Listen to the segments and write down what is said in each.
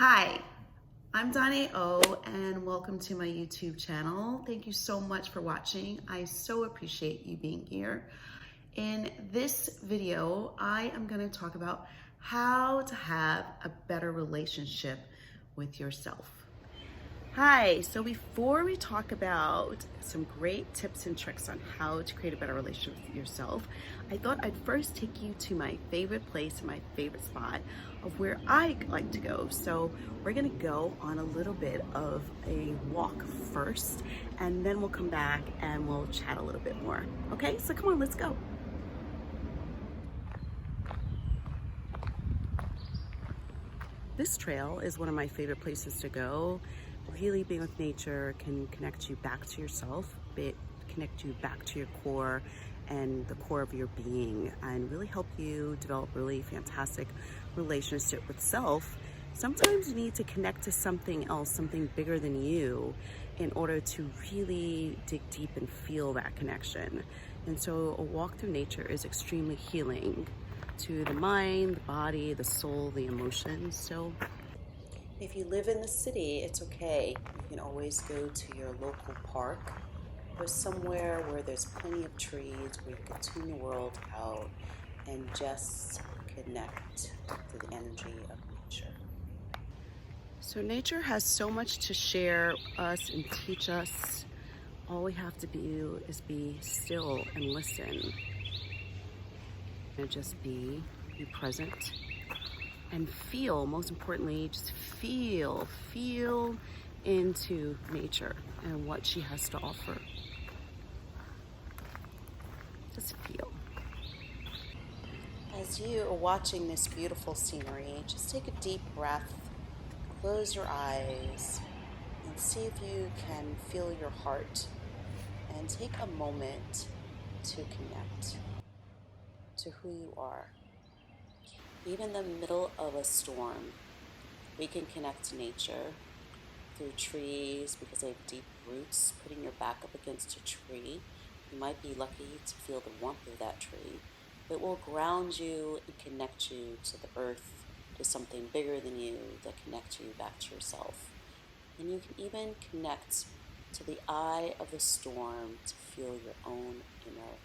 Hi, I'm Donnie and welcome to my YouTube channel. Thank you so much for watching. I so appreciate you being here. In this video, I am going to talk about how to have a better relationship with yourself. Hi, so before we talk about some great tips and tricks on how to create a better relationship with yourself, I thought I'd first take you to my favorite place and my favorite spot of where I like to go. So we're gonna go on a little bit of a walk first, and then we'll come back and we'll chat a little bit more. Okay, so come on, let's go. This trail is one of my favorite places to go. Really being with nature can connect you back to yourself, connect you back to your core and the core of your being, and really help you develop really fantastic relationship with self. Sometimes you need to connect to something else, something bigger than you, in order to really dig deep and feel that connection. And so a walk through nature is extremely healing to the mind, the body, the soul, the emotions. So if you live in the city, it's okay. You can always go to your local park or somewhere where there's plenty of trees where you can tune the world out and just connect to the energy of nature. So nature has so much to share us and teach us. All we have to do is be still and listen. And just be present. And feel, most importantly, just feel into nature and what she has to offer. Just feel. As you are watching this beautiful scenery, just take a deep breath, close your eyes, and see if you can feel your heart. And take a moment to connect to who you are. Even in the middle of a storm, we can connect to nature through trees because they have deep roots. Putting your back up against a tree, you might be lucky to feel the warmth of that tree. It will ground you and connect you to the earth, to something bigger than you that connects you back to yourself. And you can even connect to the eye of the storm to feel your own inner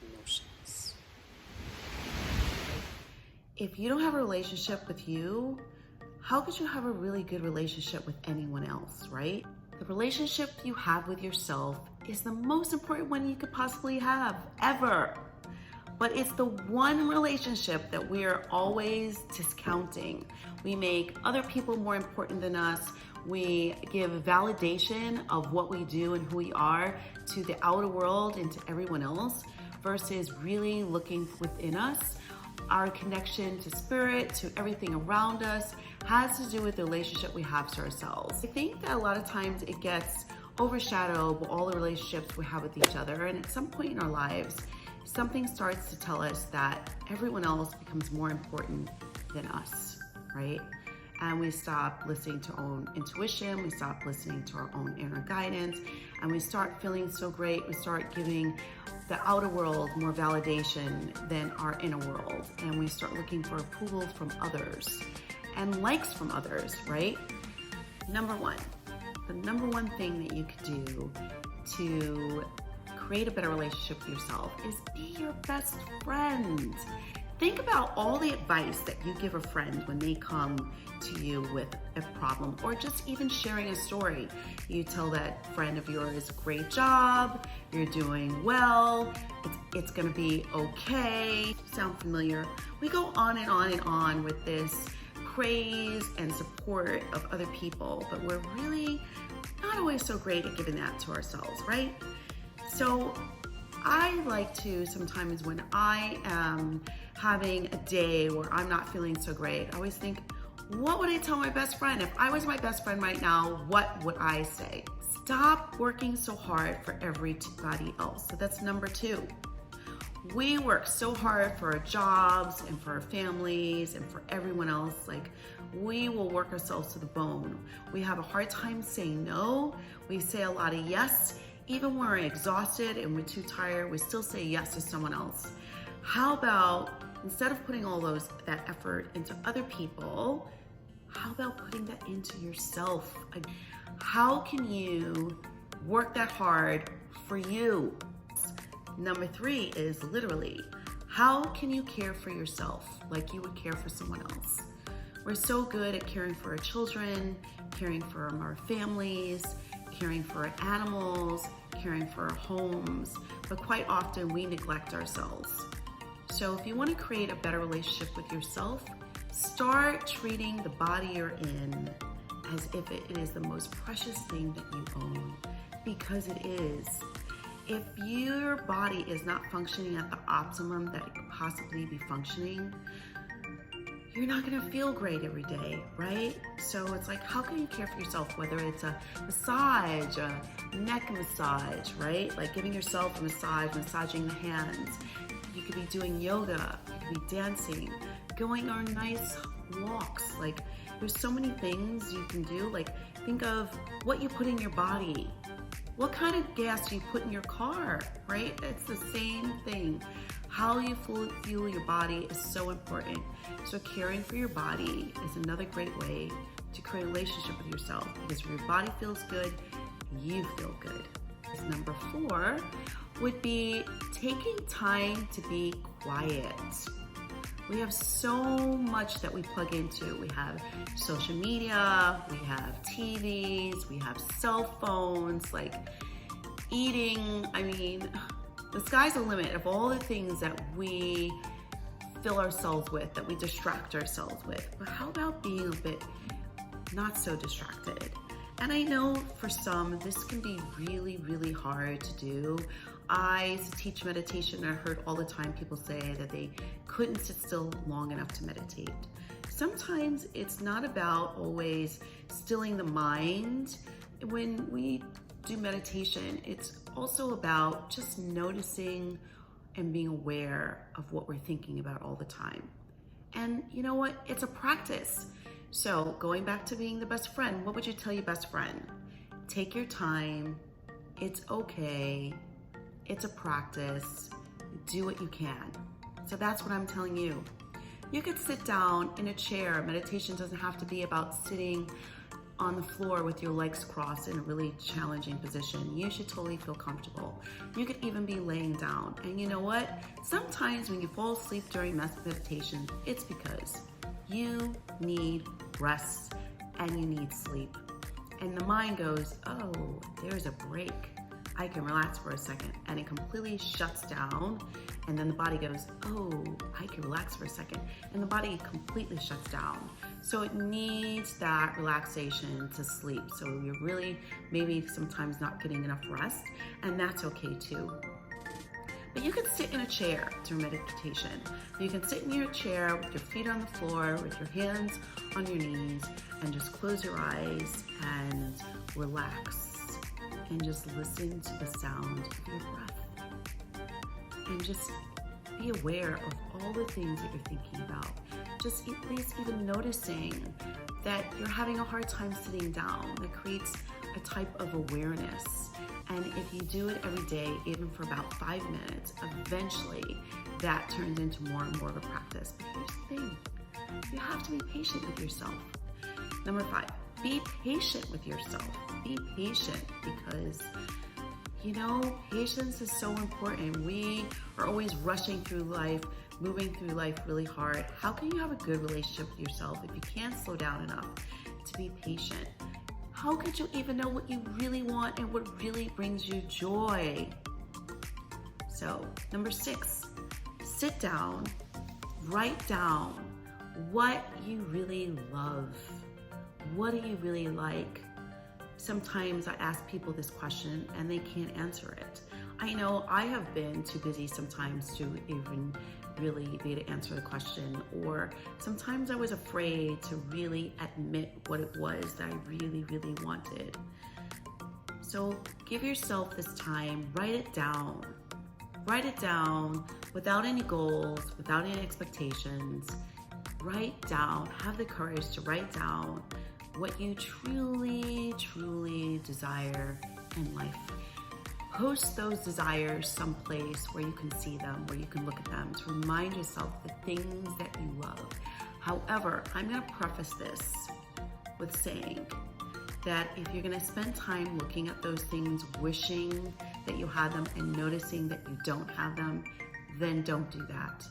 emotions. If you don't have a relationship with you, how could you have a really good relationship with anyone else, right? The relationship you have with yourself is the most important one you could possibly have, ever. But it's the one relationship that we are always discounting. We make other people more important than us. We give validation of what we do and who we are to the outer world and to everyone else versus really looking within us. Our connection to spirit, to everything around us, has to do with the relationship we have to ourselves. I think that a lot of times it gets overshadowed with all the relationships we have with each other, and at some point in our lives, something starts to tell us that everyone else becomes more important than us, right? And we stop listening to our own intuition, we stop listening to our own inner guidance, and we start feeling so great. We start giving the outer world more validation than our inner world, and we start looking for approval from others and likes from others, right? The number one thing that you could do to create a better relationship with yourself is be your best friend. Think about all the advice that you give a friend when they come to you with a problem, or just even sharing a story. You tell that friend of yours, great job, you're doing well, it's gonna be okay. Sound familiar? We go on and on and on with this praise and support of other people, but we're really not always so great at giving that to ourselves, right? So I like to sometimes, when I am having a day where I'm not feeling so great, I always think, what would I tell my best friend? If I was my best friend right now, what would I say? Stop working so hard for everybody else. So that's number 2. We work so hard for our jobs and for our families and for everyone else. Like, we will work ourselves to the bone. We have a hard time saying no. We say a lot of yes. Even when we're exhausted and we're too tired, we still say yes to someone else. How about, instead of putting all that effort into other people, How about putting that into yourself? How can you work that hard for you? Number 3 is literally, how can you care for yourself like you would care for someone else? We're so good at caring for our children, caring for our families, caring for our animals, caring for our homes, but quite often we neglect ourselves. So if you want to create a better relationship with yourself, start treating the body you're in as if it is the most precious thing that you own, because it is. If your body is not functioning at the optimum that it could possibly be functioning, you're not gonna feel great every day, right? So it's like, how can you care for yourself? Whether it's a massage, a neck massage, right? Like giving yourself a massage, massaging the hands. You could be doing yoga, you could be dancing, going on nice walks. Like there's so many things you can do. Like think of what you put in your body. What kind of gas do you put in your car, right? It's the same thing. How you fuel your body is so important. So caring for your body is another great way to create a relationship with yourself, because if your body feels good, you feel good. Number 4 would be taking time to be quiet. We have so much that we plug into. We have social media, we have TVs, we have cell phones, like eating. I mean, the sky's the limit of all the things that we fill ourselves with, that we distract ourselves with. But how about being a bit not so distracted? And I know for some, this can be really, really hard to do. I used to teach meditation, and I heard all the time people say that they couldn't sit still long enough to meditate. Sometimes it's not about always stilling the mind. When we do meditation, it's also about just noticing and being aware of what we're thinking about all the time. And you know what? It's a practice. So going back to being the best friend, what would you tell your best friend? Take your time. It's okay. It's a practice. Do what you can. So that's what I'm telling you. You could sit down in a chair. Meditation doesn't have to be about sitting on the floor with your legs crossed in a really challenging position. You should totally feel comfortable. You could even be laying down. And you know what? Sometimes when you fall asleep during meditation, it's because you need rest and you need sleep. And the mind goes, oh, there's a break. I can relax for a second, and it completely shuts down. And then the body goes, oh, I can relax for a second. And the body completely shuts down. So it needs that relaxation to sleep. So you're really maybe sometimes not getting enough rest, and that's okay too. But you can sit in a chair during meditation. You can sit in your chair with your feet on the floor, with your hands on your knees, and just close your eyes and relax. And just listen to the sound of your breath. And just be aware of all the things that you're thinking about. Just at least even noticing that you're having a hard time sitting down. That creates a type of awareness. And if you do it every day, even for about 5 minutes, eventually that turns into more and more of a practice. But here's the thing, you have to be patient with yourself. Number 5, be patient with yourself. Be patient, because you know, patience is so important. We are always rushing through life, moving through life really hard. How can you have a good relationship with yourself if you can't slow down enough to be patient? How could you even know what you really want and what really brings you joy? So, number 6, sit down, write down what you really love. What do you really like? Sometimes I ask people this question and they can't answer it. I know I have been too busy sometimes to even really be able to answer the question, or sometimes I was afraid to really admit what it was that I really, really wanted. So give yourself this time, write it down. Write it down without any goals, without any expectations. Write down, have the courage to write down what you truly, truly desire in life. Post those desires someplace where you can see them, where you can look at them, to remind yourself the things that you love. However, I'm gonna preface this with saying that if you're gonna spend time looking at those things, wishing that you had them and noticing that you don't have them, then don't do that.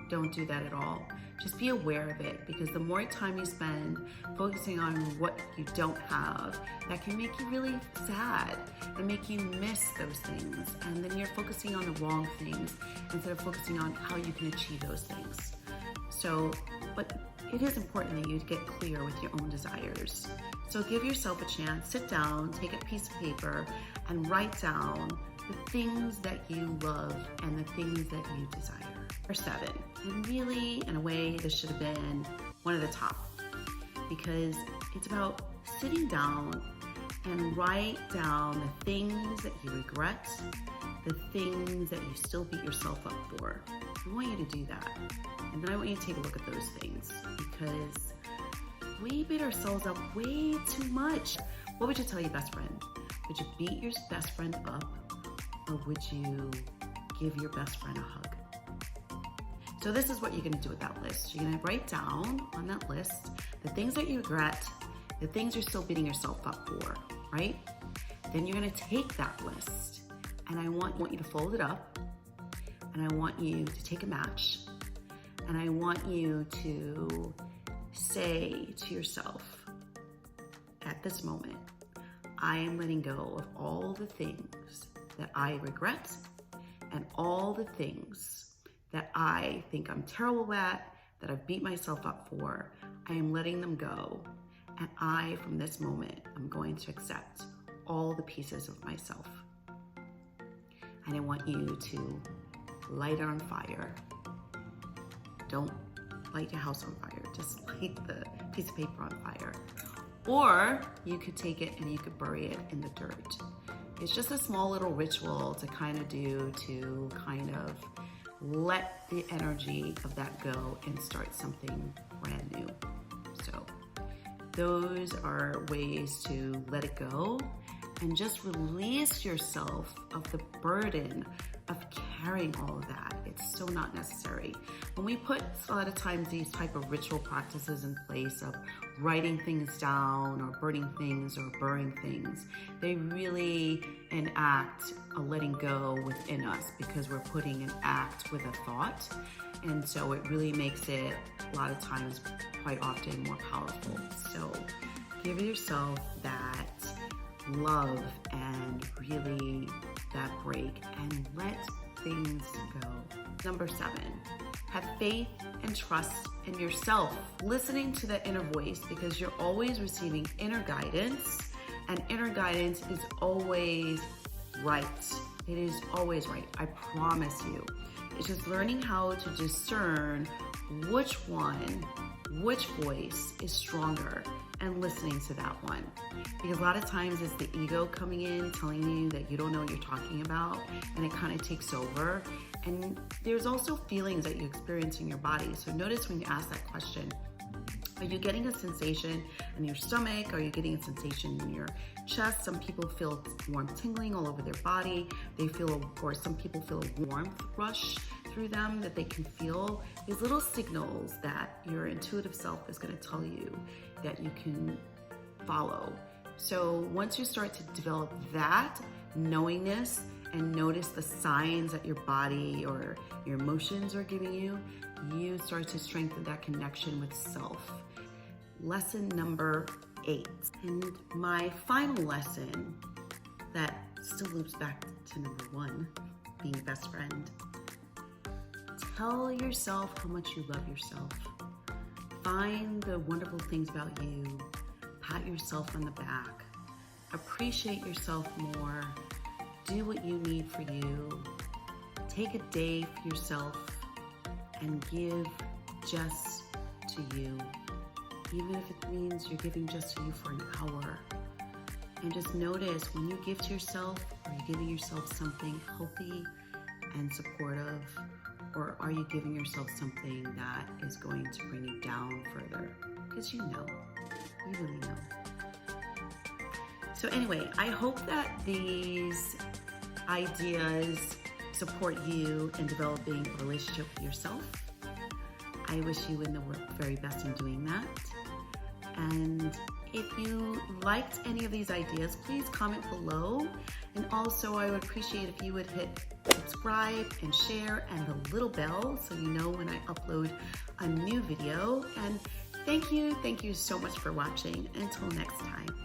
Don't do that at all. Just be aware of it, because the more time you spend focusing on what you don't have, that can make you really sad and make you miss those things. And then you're focusing on the wrong things instead of focusing on how you can achieve those things. So, but it is important that you get clear with your own desires. So give yourself a chance, sit down, take a piece of paper, and write down the things that you love and the things that you desire. Number 7, and really, in a way, this should have been one of the top, because it's about sitting down and write down the things that you regret, the things that you still beat yourself up for. I want you to do that. And then I want you to take a look at those things, because we beat ourselves up way too much. What would you tell your best friend? Would you beat your best friend up, or would you give your best friend a hug? So this is what you're gonna do with that list. You're gonna write down on that list the things that you regret, the things you're still beating yourself up for, right? Then you're gonna take that list, and I want you to fold it up, and I want you to take a match, and I want you to say to yourself, at this moment, I am letting go of all the things that I regret and all the things that I think I'm terrible at, that I've beat myself up for. I am letting them go. And I, from this moment, I'm going to accept all the pieces of myself. And I want you to light it on fire. Don't light your house on fire, just light the piece of paper on fire. Or you could take it and you could bury it in the dirt. It's just a small little ritual to kind of do to kind of let the energy of that go and start something brand new. So those are ways to let it go and just release yourself of the burden of carrying all of that. It's so not necessary. When we put a lot of times these type of ritual practices in place of writing things down or burning things or burying things, they really enact a letting go within us, because we're putting an act with a thought. And so it really makes it a lot of times, quite often, more powerful. So give yourself that love and really that break and let things go. Number 7, have faith and trust in yourself. Listening to the inner voice, because you're always receiving inner guidance, and inner guidance is always right. It is always right, I promise you. It's just learning how to discern which voice is stronger, and listening to that one. Because a lot of times it's the ego coming in, telling you that you don't know what you're talking about, and it kind of takes over. And there's also feelings that you experience in your body. So notice when you ask that question, are you getting a sensation in your stomach? Are you getting a sensation in your chest? Some people feel warm tingling all over their body. They feel, or some people feel a warmth rush through them that they can feel. These little signals that your intuitive self is going to tell you that you can follow. So once you start to develop that knowingness and notice the signs that your body or your emotions are giving you, you start to strengthen that connection with self. Lesson number 8. And my final lesson that still loops back to number 1, being best friend. Tell yourself how much you love yourself. Find the wonderful things about you. Pat yourself on the back. Appreciate yourself more. Do what you need for you. Take a day for yourself and give just to you. Even if it means you're giving just to you for an hour. And just notice when you give to yourself, are you giving yourself something healthy and supportive? Or are you giving yourself something that is going to bring you down further? Because you really know. So anyway, I hope that these ideas support you in developing a relationship with yourself. I wish you in the very best in doing that. And If you liked any of these ideas, please comment below. And also I would appreciate if you would hit subscribe and share and the little bell so you know when I upload a new video. And thank you so much for watching. Until next time.